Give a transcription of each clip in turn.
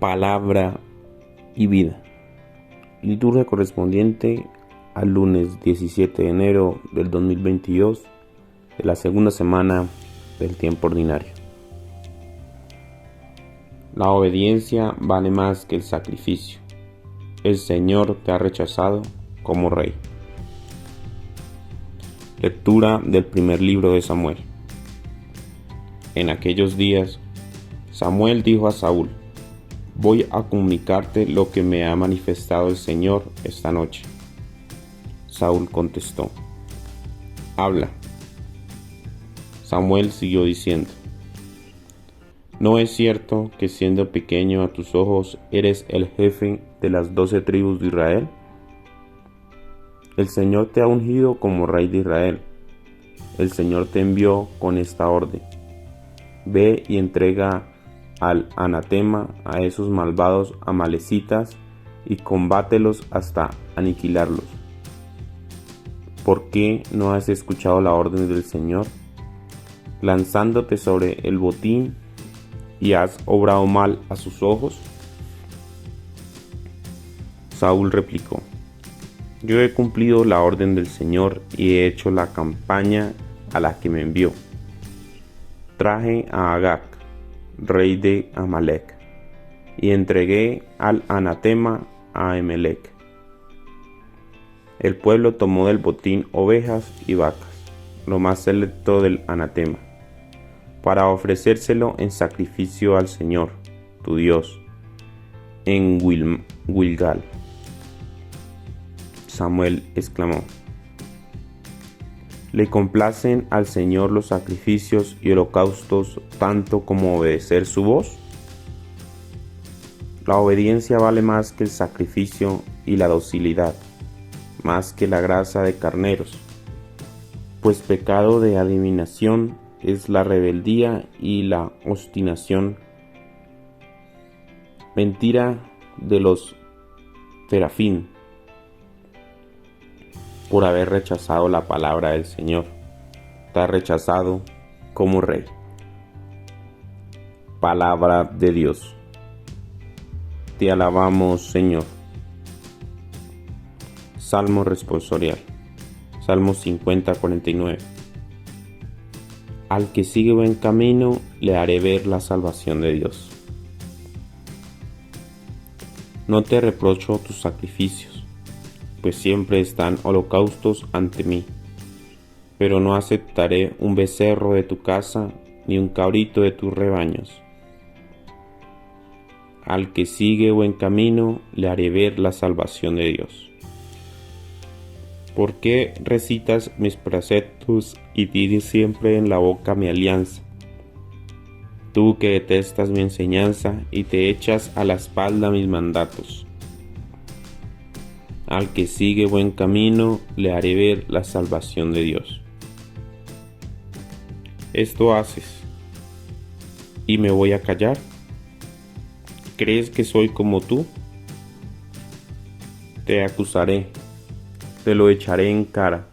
Palabra y vida. Liturgia correspondiente al lunes 17 de enero del 2022 de la segunda semana del tiempo ordinario. La obediencia vale más que el sacrificio. El Señor te ha rechazado como rey. Lectura del primer libro de Samuel. En aquellos días, Samuel dijo a Saúl: voy a comunicarte lo que me ha manifestado el Señor esta noche. Saúl contestó: habla. Samuel siguió diciendo: ¿no es cierto que siendo pequeño a tus ojos eres el jefe de las 12 tribus de Israel? El Señor te ha ungido como rey de Israel. El Señor te envió con esta orden: ve y entrega al anatema a esos malvados amalecitas y combátelos hasta aniquilarlos. ¿Por qué no has escuchado la orden del Señor, lanzándote sobre el botín, y has obrado mal a sus ojos? Saúl replicó: yo he cumplido la orden del Señor y he hecho la campaña a la que me envió. Traje a Agag, rey de Amalec, y entregué al anatema a Emelec. El pueblo tomó del botín ovejas y vacas, lo más selecto del anatema, para ofrecérselo en sacrificio al Señor, tu Dios, en Gilgal. Samuel exclamó: ¿le complacen al Señor los sacrificios y holocaustos tanto como obedecer su voz? La obediencia vale más que el sacrificio y la docilidad, más que la grasa de carneros, pues pecado de adivinación es la rebeldía y la obstinación, mentira de los terafín, por haber rechazado la palabra del Señor. Te ha rechazado como rey. Palabra de Dios. Te alabamos, Señor. Salmo responsorial. Salmo 50:49. Al que sigue buen camino, le haré ver la salvación de Dios. No te reprocho tus sacrificios, pues siempre están holocaustos ante mí. Pero no aceptaré un becerro de tu casa, ni un cabrito de tus rebaños. Al que sigue buen camino, le haré ver la salvación de Dios. ¿Por qué recitas mis preceptos y tienes siempre en la boca mi alianza? Tú que detestas mi enseñanza y te echas a la espalda mis mandatos. Al que sigue buen camino, le haré ver la salvación de Dios. Esto haces, ¿y me voy a callar? ¿Crees que soy como tú? Te acusaré, te lo echaré en cara.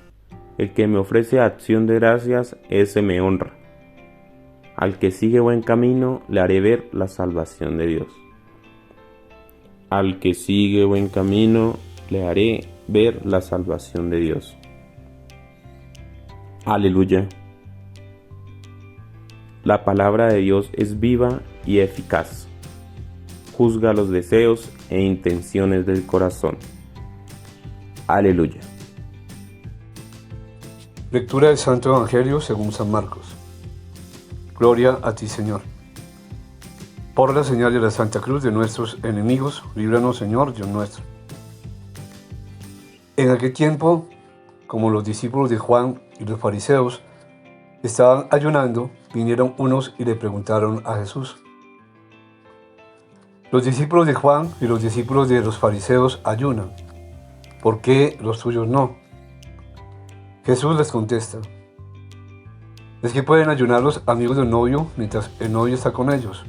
El que me ofrece acción de gracias, ese me honra. Al que sigue buen camino, le haré ver la salvación de Dios. Al que sigue buen camino, le haré ver la salvación de Dios. Aleluya. La palabra de Dios es viva y eficaz. Juzga los deseos e intenciones del corazón. Aleluya. Lectura del Santo Evangelio según San Marcos. Gloria a ti, Señor. Por la señal de la Santa Cruz de nuestros enemigos, líbranos, Señor, Dios nuestro. En aquel tiempo, como los discípulos de Juan y los fariseos estaban ayunando, vinieron unos y le preguntaron a Jesús: los discípulos de Juan y los discípulos de los fariseos ayunan, ¿por qué los tuyos no? Jesús les contesta: es que pueden ayunar los amigos del novio mientras el novio está con ellos.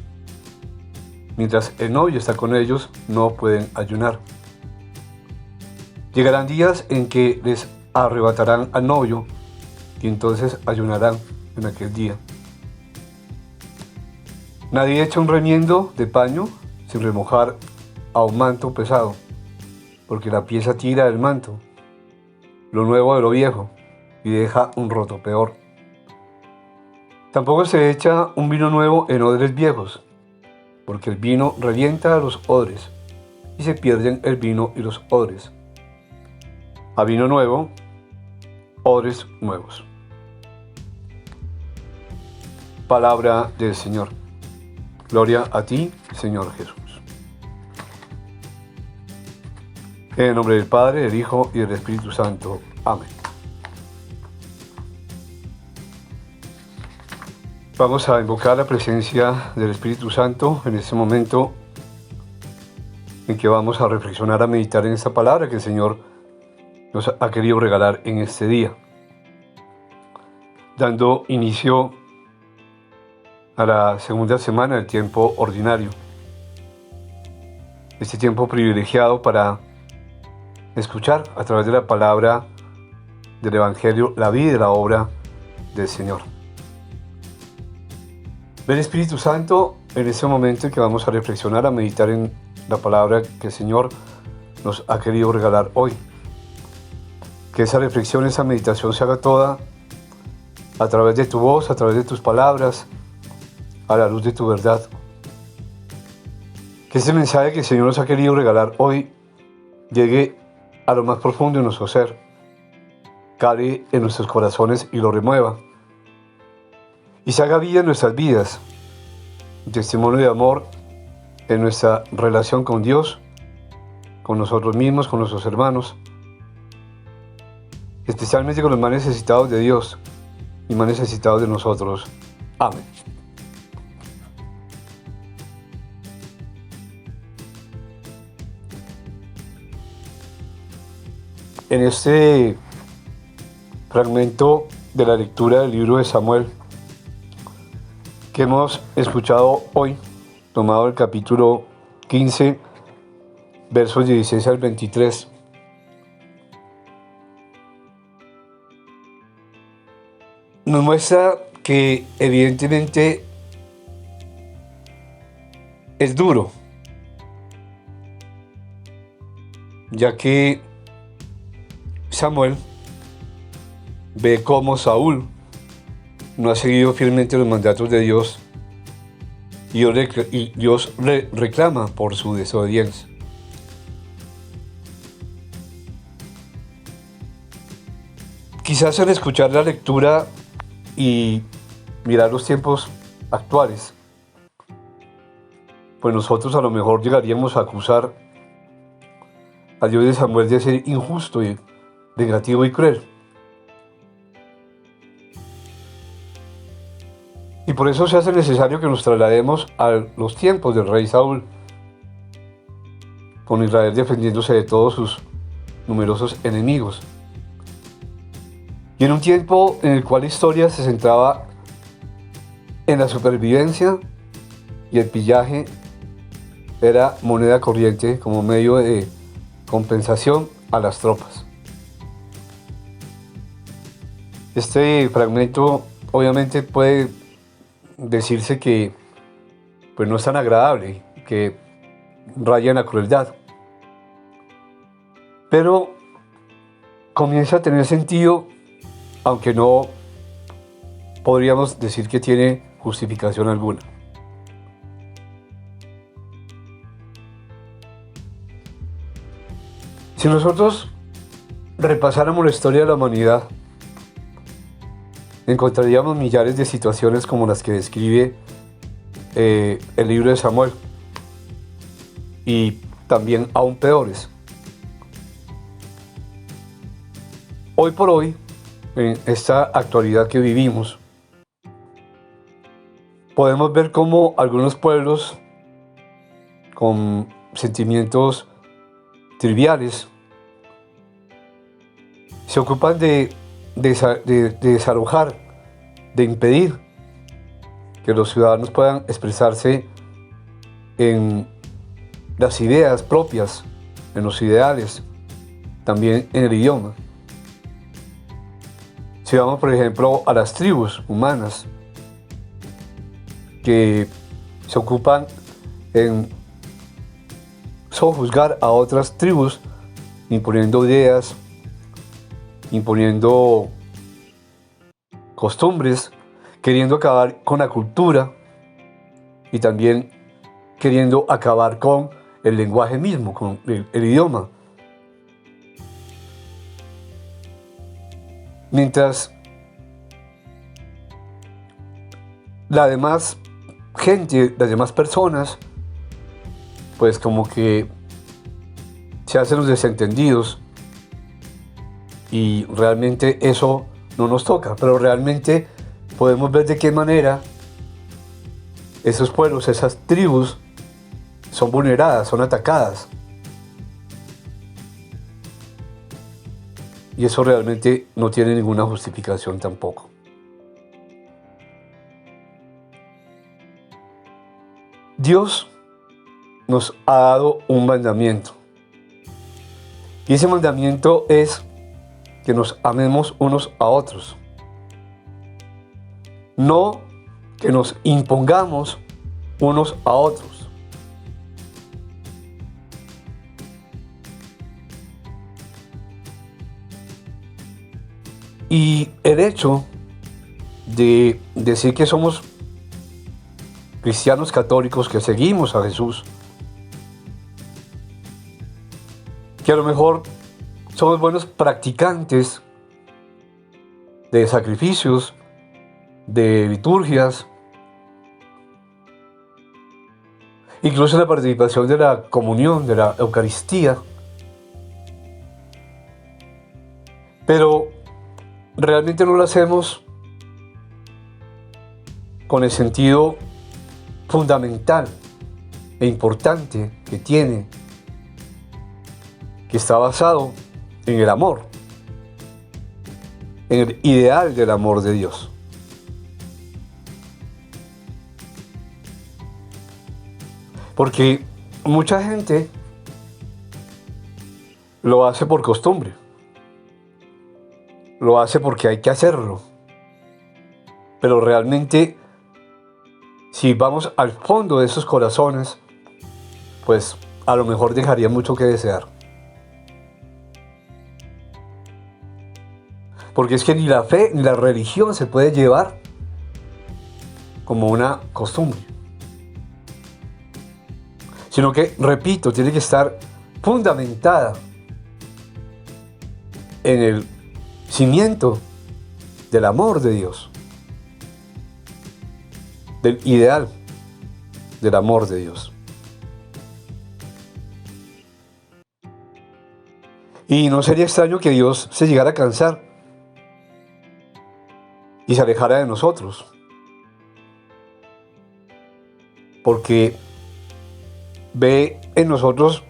Mientras el novio está con ellos, no pueden ayunar. Llegarán días en que les arrebatarán al novio y entonces ayunarán en aquel día. Nadie echa un remiendo de paño sin remojar a un manto pesado, porque la pieza tira del manto, lo nuevo de lo viejo, y deja un roto peor. Tampoco se echa un vino nuevo en odres viejos, porque el vino revienta a los odres, y se pierden el vino y los odres. A vino nuevo, odres nuevos. Palabra del Señor. Gloria a ti, Señor Jesús. En el nombre del Padre, del Hijo y del Espíritu Santo. Amén. Vamos a invocar la presencia del Espíritu Santo en este momento en que vamos a reflexionar, a meditar en esta palabra que el Señor nos ha querido regalar en este día, dando inicio a la segunda semana del tiempo ordinario. Este tiempo privilegiado para escuchar a través de la palabra del Evangelio la vida y la obra del Señor. Ven Espíritu Santo en este momento en que vamos a reflexionar, a meditar en la palabra que el Señor nos ha querido regalar hoy. Que esa reflexión, esa meditación se haga toda a través de tu voz, a través de tus palabras, a la luz de tu verdad. Que ese mensaje que el Señor nos ha querido regalar hoy llegue a lo más profundo de nuestro ser, cale en nuestros corazones y lo remueva. Y se haga vida en nuestras vidas, un testimonio de amor en nuestra relación con Dios, con nosotros mismos, con nuestros hermanos, especialmente con los más necesitados de Dios y más necesitados de nosotros. Amén. En este fragmento de la lectura del libro de Samuel que hemos escuchado hoy, tomado del capítulo 15, versos 16 al 23, nos muestra que evidentemente es duro, ya que Samuel ve cómo Saúl no ha seguido fielmente los mandatos de Dios y Dios le reclama por su desobediencia. Quizás al escuchar la lectura y mirar los tiempos actuales, pues nosotros a lo mejor llegaríamos a acusar a Dios de Samuel de ser injusto y vengativo y cruel. Y por eso se hace necesario que nos traslademos a los tiempos del rey Saúl, con Israel defendiéndose de todos sus numerosos enemigos. Y en un tiempo en el cual la historia se centraba en la supervivencia y el pillaje era moneda corriente como medio de compensación a las tropas. Este fragmento obviamente puede decirse que pues no es tan agradable, que raya en la crueldad, pero comienza a tener sentido, aunque no podríamos decir que tiene justificación alguna. Si nosotros repasáramos la historia de la humanidad, encontraríamos millares de situaciones como las que describe el libro de Samuel, y también aún peores. Hoy por hoy, en esta actualidad que vivimos, podemos ver cómo algunos pueblos con sentimientos triviales se ocupan de desalojar, de impedir que los ciudadanos puedan expresarse en las ideas propias, en los ideales, también en el idioma. Si vamos, por ejemplo, a las tribus humanas que se ocupan en sojuzgar a otras tribus, imponiendo ideas, imponiendo costumbres, queriendo acabar con la cultura y también queriendo acabar con el lenguaje mismo, con el idioma. Mientras la demás gente, las demás personas, pues como que se hacen los desentendidos y realmente eso no nos toca, pero realmente podemos ver de qué manera esos pueblos, esas tribus son vulneradas, son atacadas. Y eso realmente no tiene ninguna justificación tampoco. Dios nos ha dado un mandamiento. Y ese mandamiento es que nos amemos unos a otros. No que nos impongamos unos a otros. Y el hecho de decir que somos cristianos católicos, que seguimos a Jesús, que a lo mejor somos buenos practicantes de sacrificios, de liturgias, incluso la participación de la comunión, de la Eucaristía, pero realmente no lo hacemos con el sentido fundamental e importante que tiene, que está basado en el amor, en el ideal del amor de Dios. Porque mucha gente lo hace por costumbre, lo hace porque hay que hacerlo, pero realmente si vamos al fondo de esos corazones, pues a lo mejor dejaría mucho que desear. Porque es que ni la fe ni la religión se puede llevar como una costumbre, sino que, repito, tiene que estar fundamentada en el cimiento del amor de Dios, del ideal del amor de Dios. Y no sería extraño que Dios se llegara a cansar y se alejara de nosotros, porque ve en nosotros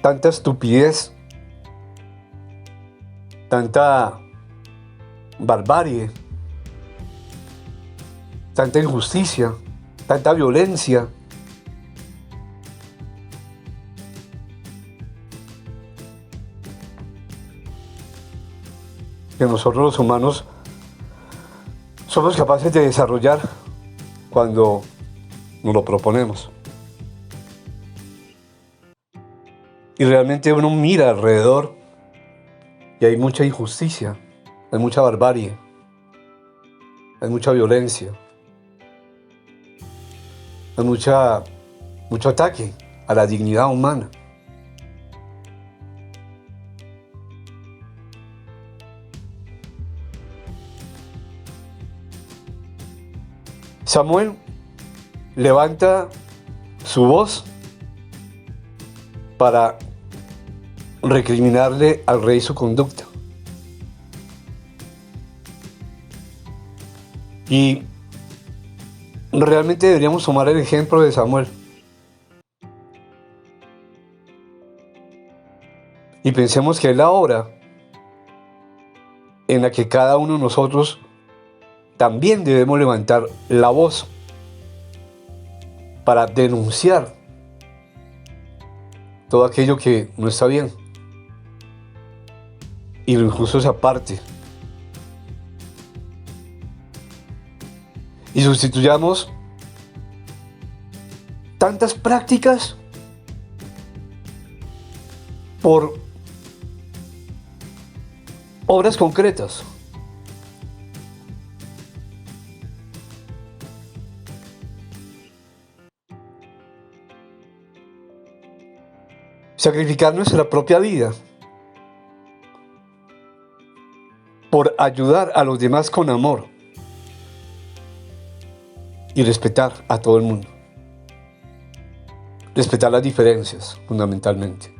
tanta estupidez, tanta barbarie, tanta injusticia, tanta violencia, que nosotros los humanos somos capaces de desarrollar cuando nos lo proponemos. Y realmente uno mira alrededor y hay mucha injusticia, hay mucha barbarie, hay mucha violencia, hay mucho ataque a la dignidad humana. Samuel levanta su voz para recriminarle al rey su conducta. Y realmente deberíamos tomar el ejemplo de Samuel. Y pensemos que es la hora en la que cada uno de nosotros también debemos levantar la voz para denunciar todo aquello que no está bien y lo injusto esa parte. Y sustituyamos tantas prácticas por obras concretas. Sacrificar nuestra propia vida por ayudar a los demás con amor y respetar a todo el mundo. Respetar las diferencias, fundamentalmente.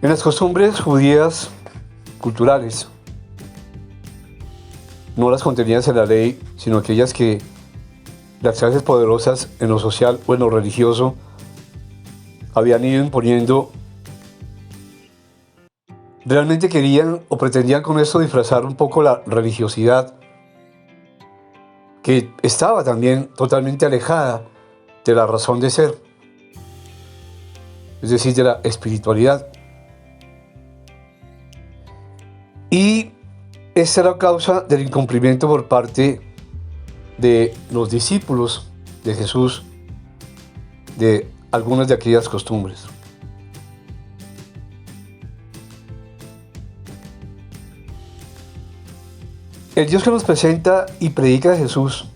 En las costumbres judías culturales, no las contenidas en la ley, sino aquellas que las clases poderosas en lo social o en lo religioso habían ido imponiendo, realmente querían o pretendían con esto disfrazar un poco la religiosidad, que estaba también totalmente alejada de la razón de ser, es decir, de la espiritualidad. Y esta era la causa del incumplimiento por parte de los discípulos de Jesús de algunas de aquellas costumbres. El Dios que nos presenta y predica a Jesús,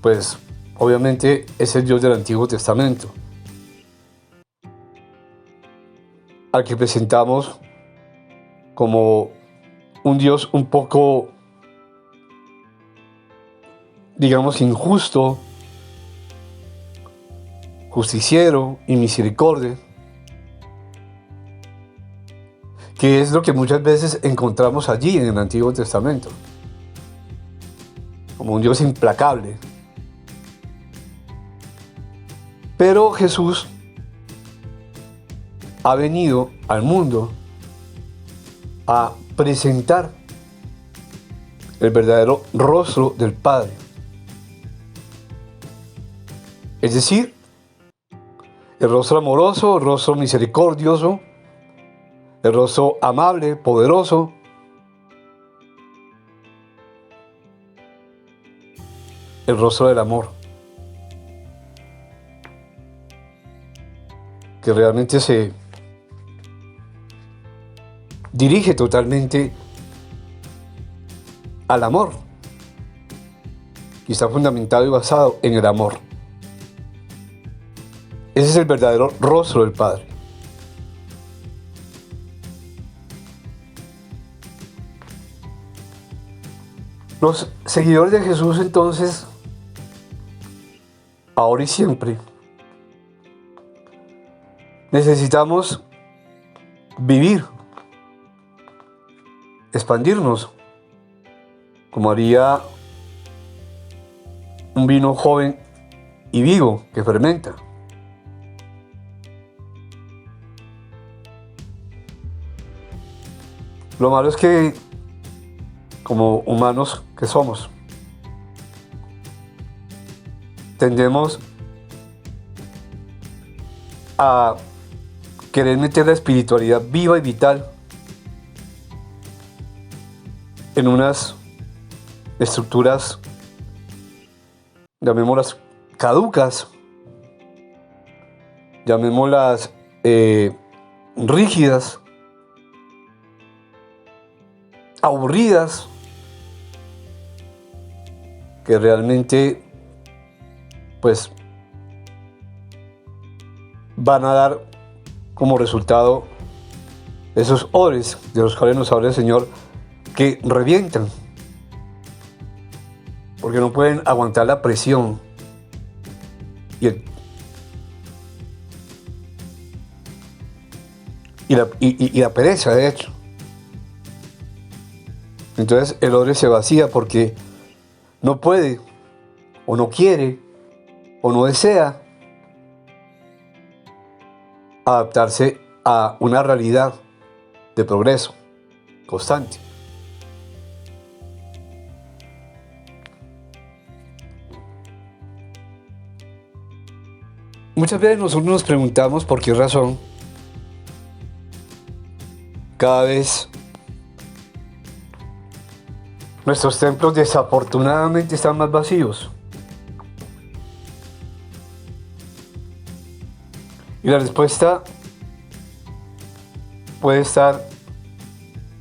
pues obviamente es el Dios del Antiguo Testamento, al que presentamos como un Dios un poco, digamos, injusto, justiciero y misericordia, que es lo que muchas veces encontramos allí en el Antiguo Testamento, como un Dios implacable. Pero Jesús ha venido al mundo a presentar el verdadero rostro del Padre. Es decir, el rostro amoroso, el rostro misericordioso, el rostro amable, poderoso, el rostro del amor, que realmente se dirige totalmente al amor y está fundamentado y basado en el amor. Ese es el verdadero rostro del Padre. Los seguidores de Jesús, entonces, ahora y siempre, necesitamos vivir, expandirnos, como haría un vino joven y vivo que fermenta. Lo malo es que, como humanos que somos, tendemos a querer meter la espiritualidad viva y vital en unas estructuras, llamémoslas caducas, llamémoslas rígidas, aburridas, que realmente pues van a dar como resultado esos odres de los cuales nos habla el Señor, que revientan porque no pueden aguantar la presión y la pereza, de hecho. Entonces el odre se vacía porque no puede, o no quiere, o no desea adaptarse a una realidad de progreso constante. Muchas veces nosotros nos preguntamos por qué razón cada vez Nuestros templos desafortunadamente están más vacíos. Y la respuesta puede estar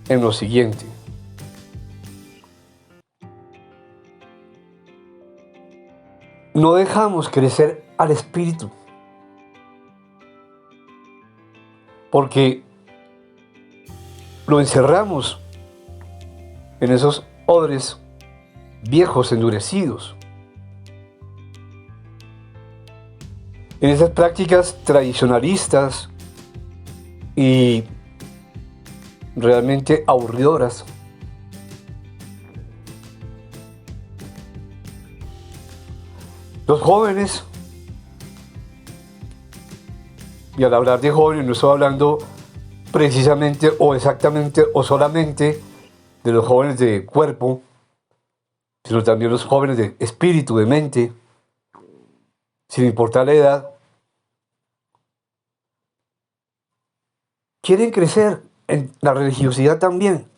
en lo siguiente. No dejamos crecer al espíritu, porque lo encerramos en esos odres viejos endurecidos, en esas prácticas tradicionalistas y realmente aburridoras. Los jóvenes, y al hablar de jóvenes no estoy hablando precisamente o exactamente o solamente de los jóvenes de cuerpo, sino también los jóvenes de espíritu, de mente, sin importar la edad, quieren crecer en la religiosidad también,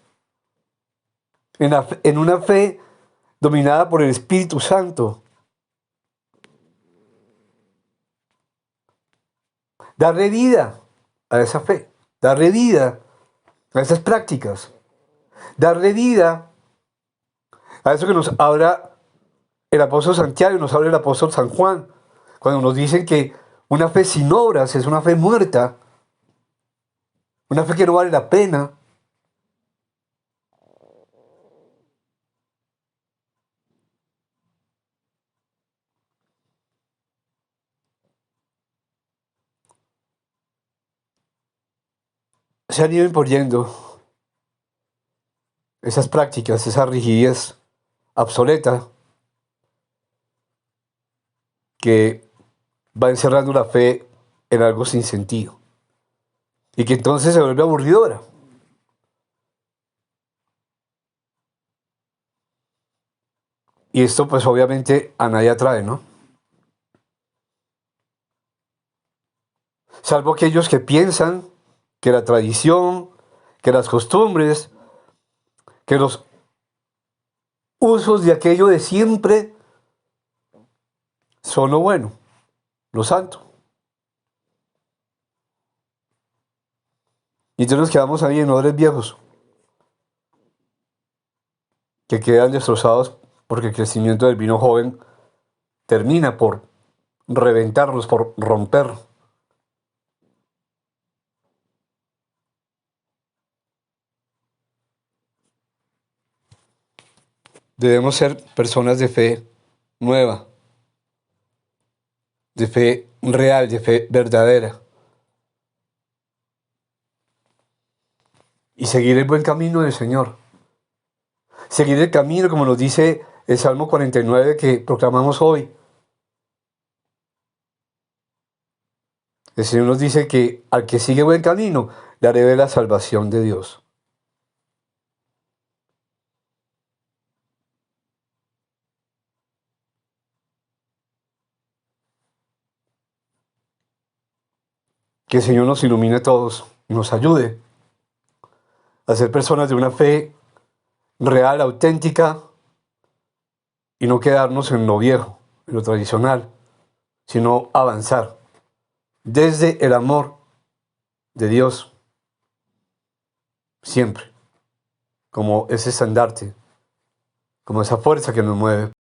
en una fe dominada por el Espíritu Santo. Darle vida a esa fe, darle vida a esas prácticas, darle vida a eso que nos habla el apóstol Santiago, nos habla el apóstol San Juan, cuando nos dicen que una fe sin obras es una fe muerta, una fe que no vale la pena. Se han ido imponiendo esas prácticas, esa rigidez obsoleta que va encerrando la fe en algo sin sentido y que entonces se vuelve aburridora. Y esto pues obviamente a nadie atrae, ¿no? Salvo aquellos que piensan que la tradición, que las costumbres, que los usos de aquello de siempre son lo bueno, lo santo. Y entonces nos quedamos ahí en odres viejos, que quedan destrozados porque el crecimiento del vino joven termina por reventarlos, por romper. Debemos ser personas de fe nueva, de fe real, de fe verdadera. Y seguir el buen camino del Señor. Seguir el camino, como nos dice el Salmo 49 que proclamamos hoy. El Señor nos dice que al que sigue buen camino, le haré ver la salvación de Dios. Que el Señor nos ilumine a todos y nos ayude a ser personas de una fe real, auténtica, y no quedarnos en lo viejo, en lo tradicional, sino avanzar desde el amor de Dios, siempre, como ese estandarte, como esa fuerza que nos mueve.